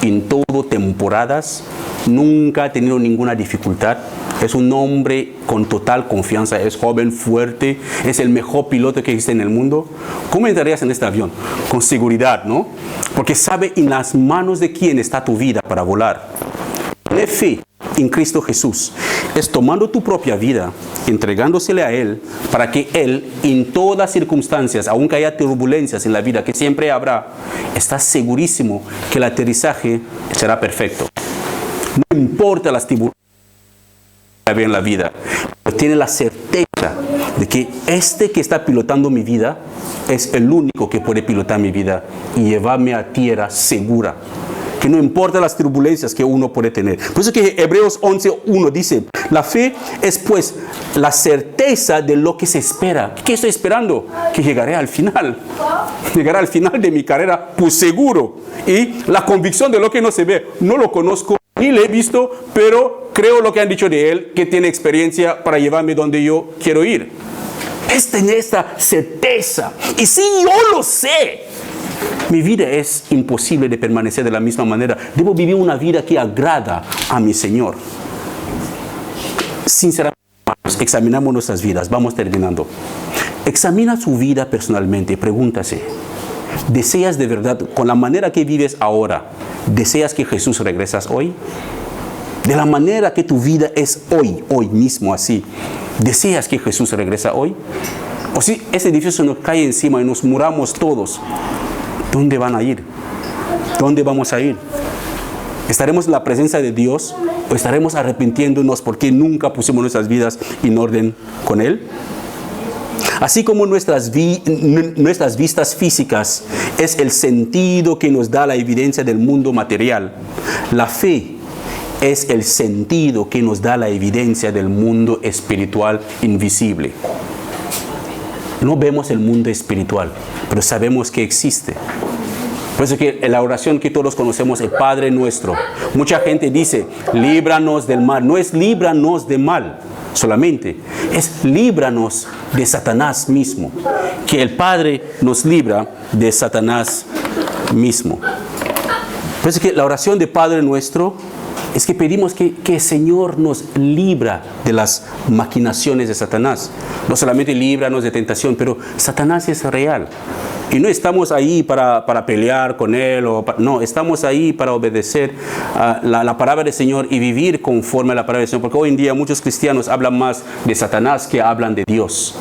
en todo temporadas nunca ha tenido ninguna dificultad. Es un hombre con total confianza, es joven, fuerte, es el mejor piloto que existe en el mundo. ¿Cómo entrarías en este avión? Con seguridad, ¿no? Porque sabe en las manos de quién está tu vida para volar. Tener fe en Cristo Jesús es tomando tu propia vida, entregándosele a Él, para que Él, en todas circunstancias, aunque haya turbulencias en la vida, que siempre habrá, está segurísimo que el aterrizaje será perfecto. No importa las turbulencias en la vida, pero tiene la certeza de que este que está pilotando mi vida es el único que puede pilotar mi vida y llevarme a tierra segura. Que no importa las turbulencias que uno puede tener. Por eso que Hebreos 11:1 dice, la fe es pues la certeza de lo que se espera. ¿Qué estoy esperando? Que llegaré al final. Llegaré al final de mi carrera, pues seguro. Y la convicción de lo que no se ve, no lo conozco ni lo he visto, pero creo lo que han dicho de él, que tiene experiencia para llevarme donde yo quiero ir. Es tener esta certeza. Y si yo lo sé, mi vida es imposible de permanecer de la misma manera. Debo vivir una vida que agrada a mi Señor. Sinceramente, hermanos, examinamos nuestras vidas. Vamos terminando. Examina su vida personalmente y pregúntase, ¿deseas de verdad, con la manera que vives ahora, deseas que Jesús regrese hoy? De la manera que tu vida es hoy mismo así, ¿deseas que Jesús regrese hoy? O si ese edificio nos cae encima y nos muramos todos, ¿dónde van a ir? ¿Dónde vamos a ir? ¿Estaremos en la presencia de Dios o estaremos arrepintiéndonos porque nunca pusimos nuestras vidas en orden con Él? Así como nuestras vistas físicas es el sentido que nos da la evidencia del mundo material, la fe es el sentido que nos da la evidencia del mundo espiritual invisible. No vemos el mundo espiritual, pero sabemos que existe. Por eso que en la oración que todos conocemos, el Padre Nuestro, mucha gente dice, líbranos del mal. No es líbranos del mal solamente, es líbranos de Satanás mismo. Que el Padre nos libra de Satanás mismo. Por eso que la oración de Padre Nuestro es que pedimos que el Señor nos libra de las maquinaciones de Satanás. No solamente líbranos de tentación, pero Satanás es real. Y no estamos ahí para pelear con él, no, estamos ahí para obedecer la palabra del Señor y vivir conforme a la palabra del Señor. Porque hoy en día muchos cristianos hablan más de Satanás que hablan de Dios.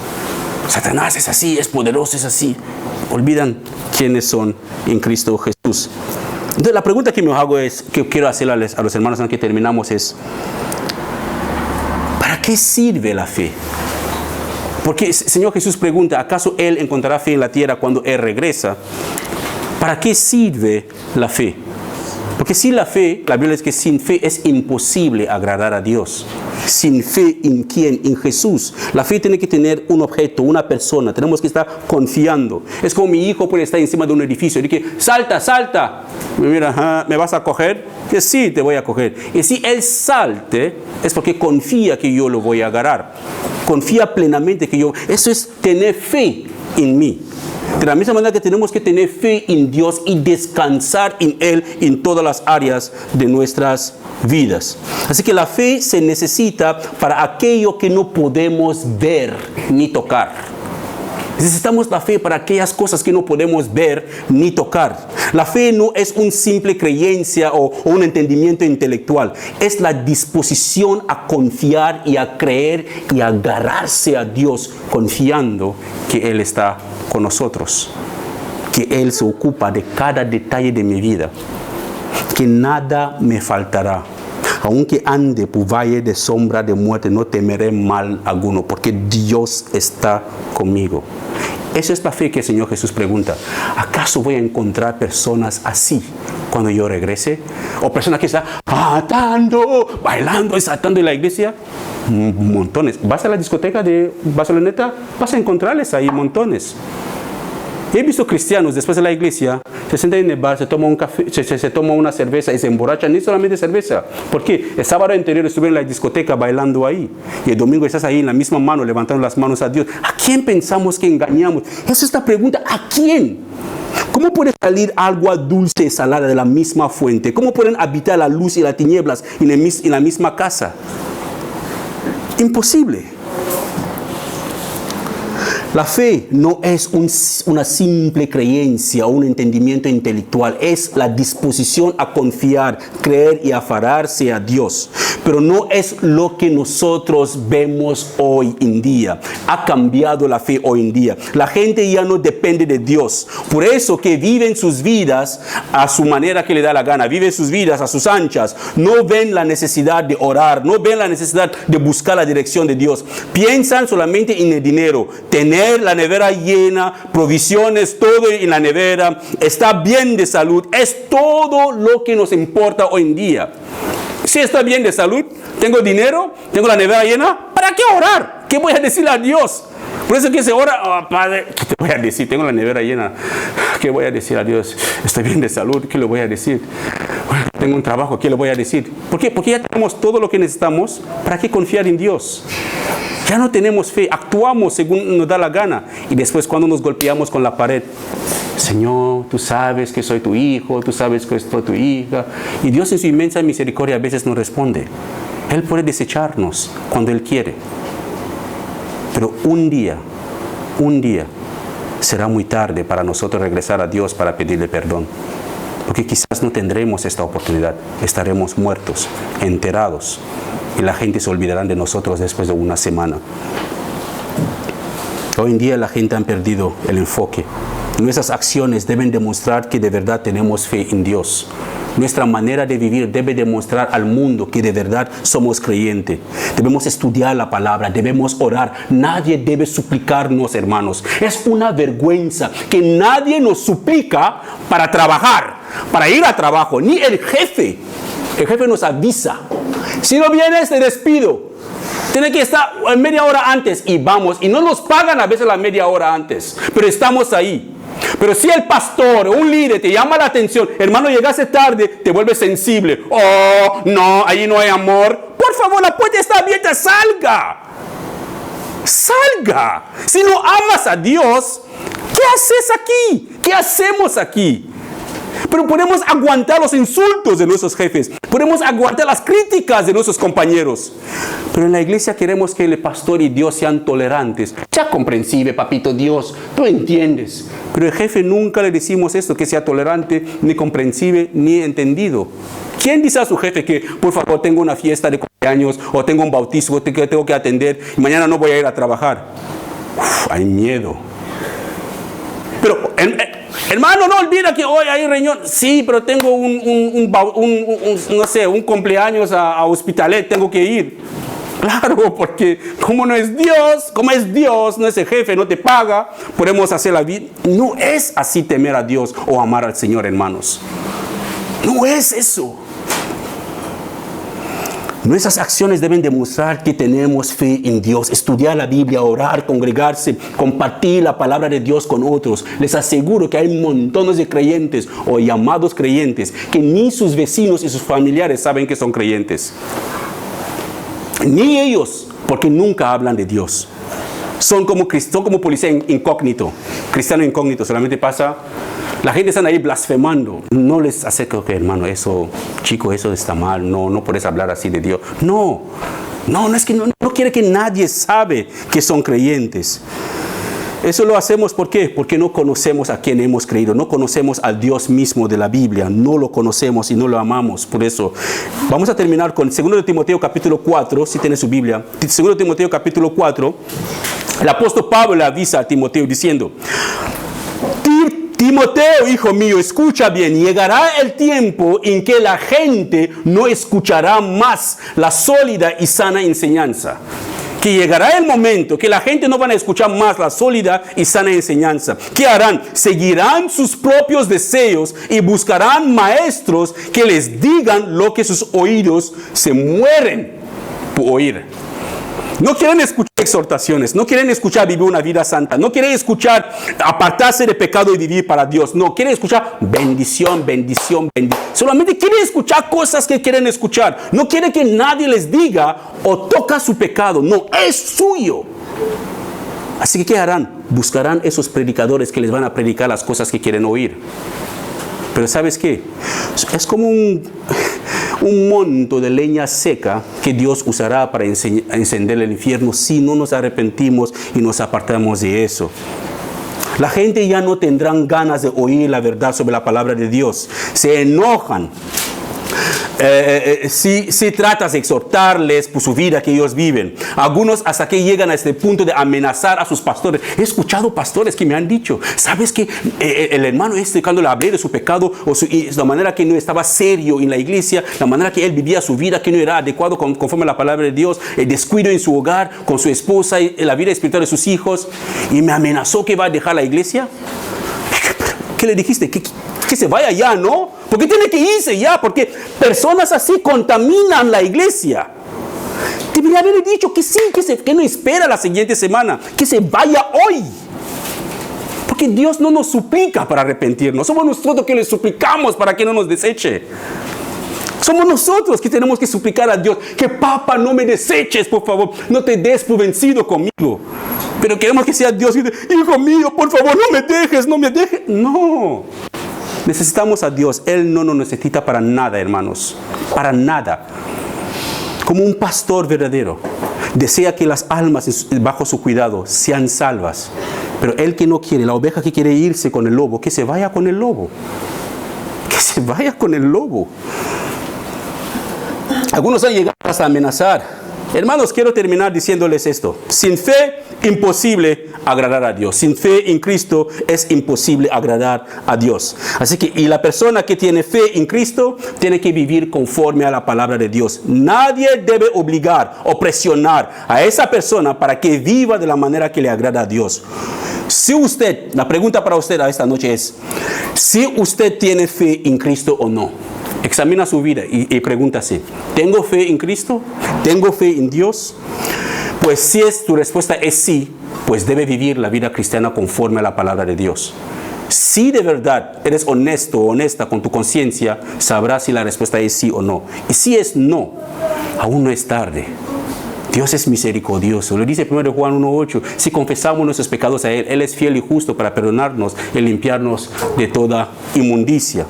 Satanás es así, es poderoso, es así. Olvidan quiénes son en Cristo Jesús. Entonces la pregunta que me hago que quiero hacerles a los hermanos antes que terminamos es, ¿para qué sirve la fe? Porque el Señor Jesús pregunta, ¿acaso Él encontrará fe en la tierra cuando Él regresa? ¿Para qué sirve la fe? Porque sin la fe, la Biblia dice que sin fe es imposible agradar a Dios. Sin fe, ¿en quién? En Jesús. La fe tiene que tener un objeto, una persona. Tenemos que estar confiando. Es como mi hijo puede estar encima de un edificio y dice, salta, salta. Mira, ¿me vas a coger? Que sí, te voy a coger. Y si él salte, es porque confía que yo lo voy a agarrar. Confía plenamente que yo... Eso es tener fe en mí. De la misma manera que tenemos que tener fe en Dios y descansar en Él en todas las áreas de nuestras vidas. Así que la fe se necesita para aquello que no podemos ver ni tocar. Necesitamos la fe para aquellas cosas que no podemos ver ni tocar. La fe no es una simple creencia o un entendimiento intelectual. Es la disposición a confiar y a creer y a agarrarse a Dios confiando que Él está con nosotros. Que Él se ocupa de cada detalle de mi vida. Que nada me faltará. Aunque ande por valle de sombra de muerte, no temeré mal alguno, porque Dios está conmigo. Esa es la fe que el Señor Jesús pregunta. ¿Acaso voy a encontrar personas así cuando yo regrese? ¿O personas que están matando, bailando y saltando en la iglesia? Montones. ¿Vas a la discoteca de Barceloneta? Vas a encontrarles ahí montones. He visto cristianos después de la iglesia, se sientan en el bar, se toma un café, se toma una cerveza y se emborrachan, ni solamente cerveza. ¿Por qué? El sábado anterior estuve en la discoteca bailando ahí. Y el domingo estás ahí en la misma mano, levantando las manos a Dios. ¿A quién pensamos que engañamos? Esa es la pregunta. ¿A quién? ¿Cómo puede salir agua dulce y salada de la misma fuente? ¿Cómo pueden habitar la luz y las tinieblas en la misma casa? Imposible. La fe no es una simple creencia o un entendimiento intelectual. Es la disposición a confiar, creer y aferrarse a Dios. Pero no es lo que nosotros vemos hoy en día. Ha cambiado la fe hoy en día. La gente ya no depende de Dios. Por eso que viven sus vidas a su manera que le da la gana. Viven sus vidas a sus anchas. No ven la necesidad de orar. No ven la necesidad de buscar la dirección de Dios. Piensan solamente en el dinero. Tener la nevera llena, provisiones, todo en la nevera, está bien de salud, es todo lo que nos importa hoy en día. Si está bien de salud, tengo dinero, tengo la nevera llena, ¿para qué orar? ¿Qué voy a decirle a Dios? Por eso que se ora, oh, Padre, ¿qué te voy a decir? Tengo la nevera llena, ¿qué voy a decir a Dios? Estoy bien de salud, ¿qué le voy a decir? Bueno, tengo un trabajo, ¿qué le voy a decir? ¿Por qué? Porque ya tenemos todo lo que necesitamos, ¿para qué confiar en Dios? Ya no tenemos fe, actuamos según nos da la gana. Y después cuando nos golpeamos con la pared, Señor, tú sabes que soy tu hijo, tú sabes que soy tu hija. Y Dios en su inmensa misericordia a veces nos responde. Él puede desecharnos cuando Él quiere. Pero un día será muy tarde para nosotros regresar a Dios para pedirle perdón. Porque quizás no tendremos esta oportunidad. Estaremos muertos, enterrados. Y la gente se olvidará de nosotros después de una semana. Hoy en día la gente ha perdido el enfoque. Nuestras acciones deben demostrar que de verdad tenemos fe en Dios. Nuestra manera de vivir debe demostrar al mundo que de verdad somos creyentes. Debemos estudiar la palabra, debemos orar. Nadie debe suplicarnos, hermanos. Es una vergüenza que nadie nos suplica para trabajar, para ir a trabajo, ni el jefe. El jefe nos avisa. Si no vienes, te despido. Tiene que estar media hora antes y vamos. Y no nos pagan a veces la media hora antes, pero estamos ahí. Pero si el pastor o un líder te llama la atención, hermano, llegaste tarde, te vuelves sensible. Oh, no, ahí no hay amor. Por favor, la puerta está abierta, salga. Salga. Si no amas a Dios, ¿qué haces aquí? ¿Qué hacemos aquí? Pero podemos aguantar los insultos de nuestros jefes. Podemos aguantar las críticas de nuestros compañeros. Pero en la iglesia queremos que el pastor y Dios sean tolerantes. Sea comprensible, papito Dios. Tú entiendes. Pero el jefe nunca le decimos esto, que sea tolerante, ni comprensible, ni entendido. ¿Quién dice a su jefe que, por favor, tengo una fiesta de cumpleaños o tengo un bautizo que tengo que atender y mañana no voy a ir a trabajar? Hay miedo. Pero, hermano, no olvida que hoy hay reunión. Sí, pero tengo un cumpleaños a Hospitalet, tengo que ir. Claro, porque como es Dios, no es el jefe, no te paga, podemos hacer la vida. No es así temer a Dios o amar al Señor, hermanos. No es eso. Nuestras acciones deben demostrar que tenemos fe en Dios. Estudiar la Biblia, orar, congregarse, compartir la palabra de Dios con otros. Les aseguro que hay montones de creyentes o llamados creyentes que ni sus vecinos y sus familiares saben que son creyentes. Ni ellos, porque nunca hablan de Dios. Son como policía incógnito, cristiano incógnito, solamente pasa. La gente está ahí blasfemando. No les acerco que, hermano, eso está mal. No puedes hablar así de Dios. No es que no quiere que nadie sabe que son creyentes. Eso lo hacemos ¿por qué? Porque no conocemos a quien hemos creído. No conocemos al Dios mismo de la Biblia. No lo conocemos y no lo amamos. Por eso, vamos a terminar con 2 Timoteo capítulo 4, si tiene su Biblia. 2 Timoteo capítulo 4. El apóstol Pablo le avisa a Timoteo diciendo: Timoteo, hijo mío, escucha bien. Llegará el tiempo en que la gente no escuchará más la sólida y sana enseñanza. Que llegará el momento que la gente no van a escuchar más la sólida y sana enseñanza. ¿Qué harán? Seguirán sus propios deseos y buscarán maestros que les digan lo que sus oídos se mueren por oír. No quieren escuchar exhortaciones, no quieren escuchar vivir una vida santa, no quieren escuchar apartarse de pecado y vivir para Dios. No, quieren escuchar bendición. Solamente quieren escuchar cosas que quieren escuchar. No quieren que nadie les diga o toca su pecado. No, es suyo. Así que, ¿qué harán? buscarán esos predicadores que les van a predicar las cosas que quieren oír. Pero ¿sabes qué? Es como un monto de leña seca que Dios usará para encender el infierno si no nos arrepentimos y nos apartamos de eso. La gente ya no tendrán ganas de oír la verdad sobre la palabra de Dios. Se enojan. Si tratas de exhortarles por su vida que ellos viven. Algunos hasta que llegan a este punto de amenazar a sus pastores. He escuchado pastores que me han dicho, ¿sabes que el hermano cuando le hablé de su pecado o la manera que no estaba serio en la iglesia, la manera que él vivía su vida, que no era adecuado conforme a la palabra de Dios, el descuido en su hogar, con su esposa y la vida espiritual de sus hijos, y me amenazó que va a dejar la iglesia? ¿Qué le dijiste? Que se vaya ya, ¿no? Porque tiene que irse ya, porque personas así contaminan la iglesia. Debería haberle dicho que sí, que no espera la siguiente semana, que se vaya hoy. Porque Dios no nos suplica para arrepentirnos. Somos nosotros que le suplicamos para que no nos deseche. Somos nosotros que tenemos que suplicar a Dios que papá, no me deseches, por favor, no te des por vencido conmigo. Pero queremos que sea Dios y dice, hijo mío, por favor, no me dejes, no me dejes. No. Necesitamos a Dios. Él no nos necesita para nada, hermanos. Para nada. Como un pastor verdadero, desea que las almas bajo su cuidado sean salvas. Pero él que no quiere, la oveja que quiere irse con el lobo, que se vaya con el lobo. Que se vaya con el lobo. Algunos han llegado hasta amenazar. Hermanos, quiero terminar diciéndoles esto. Sin fe, imposible agradar a Dios. Sin fe en Cristo es imposible agradar a Dios. Así que, y la persona que tiene fe en Cristo tiene que vivir conforme a la palabra de Dios. Nadie debe obligar o presionar a esa persona para que viva de la manera que le agrada a Dios. Si usted, la pregunta para usted a esta noche es, si usted tiene fe en Cristo o no. Examina su vida y pregúntase, ¿tengo fe en Cristo? ¿Tengo fe en Dios? Pues si tu respuesta es sí, pues debe vivir la vida cristiana conforme a la palabra de Dios. Si de verdad eres honesto o honesta con tu conciencia, sabrás si la respuesta es sí o no. Y si es no, aún no es tarde. Dios es misericordioso. Lo dice 1 Juan 1:8. Si confesamos nuestros pecados a Él, Él es fiel y justo para perdonarnos y limpiarnos de toda inmundicia.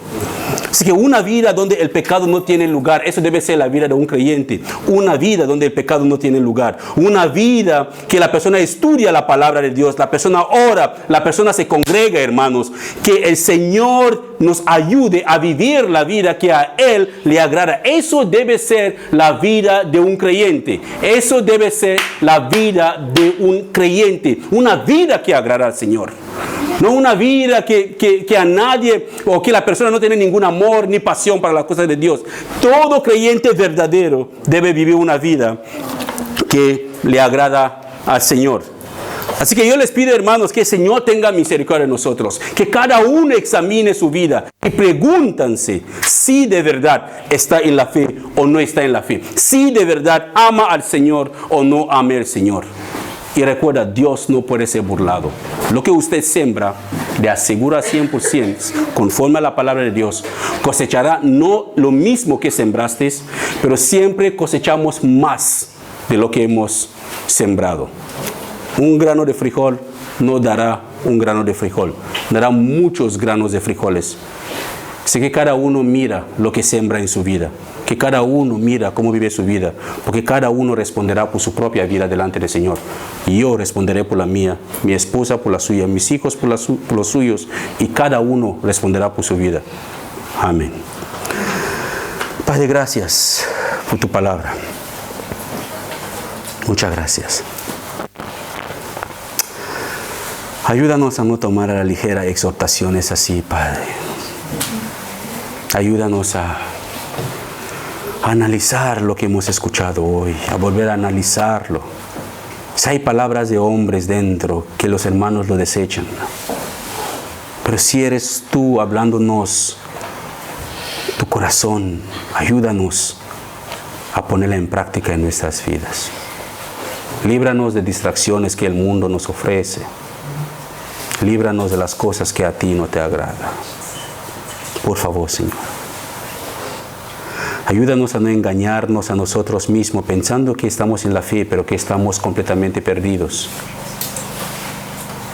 Así que una vida donde el pecado no tiene lugar, eso debe ser la vida de un creyente. Una vida donde el pecado no tiene lugar. Una vida que la persona estudia la palabra de Dios, la persona ora, la persona se congrega, hermanos. Que el Señor nos ayude a vivir la vida que a Él le agrada. Eso debe ser la vida de un creyente. Eso debe ser la vida de un creyente. Una vida que agrada al Señor. No una vida que a nadie o que la persona no tiene ningún amor ni pasión para las cosas de Dios. Todo creyente verdadero debe vivir una vida que le agrada al Señor. Así que yo les pido, hermanos, que el Señor tenga misericordia de nosotros. Que cada uno examine su vida y pregúntense si de verdad está en la fe o no está en la fe. Si de verdad ama al Señor o no ama al Señor. Y recuerda, Dios no puede ser burlado. Lo que usted siembra, le asegura 100%, conforme a la palabra de Dios, cosechará no lo mismo que sembraste, pero siempre cosechamos más de lo que hemos sembrado. Un grano de frijol no dará un grano de frijol, dará muchos granos de frijoles. Así que cada uno mira lo que siembra en su vida. Que cada uno mira cómo vive su vida. Porque cada uno responderá por su propia vida delante del Señor. Y yo responderé por la mía, mi esposa por la suya, mis hijos por los suyos. Y cada uno responderá por su vida. Amén. Padre, gracias por tu palabra. Muchas gracias. Ayúdanos a no tomar a la ligera exhortaciones así, Padre. Ayúdanos a analizar lo que hemos escuchado hoy, a volver a analizarlo. Si hay palabras de hombres dentro, que los hermanos lo desechan. Pero si eres tú hablándonos tu corazón, ayúdanos a ponerla en práctica en nuestras vidas. Líbranos de distracciones que el mundo nos ofrece. Líbranos de las cosas que a ti no te agradan. Por favor, Señor. Ayúdanos a no engañarnos a nosotros mismos pensando que estamos en la fe, pero que estamos completamente perdidos.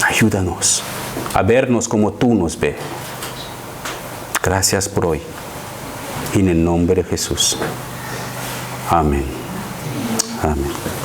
Ayúdanos a vernos como tú nos ves. Gracias por hoy. En el nombre de Jesús. Amén. Amén.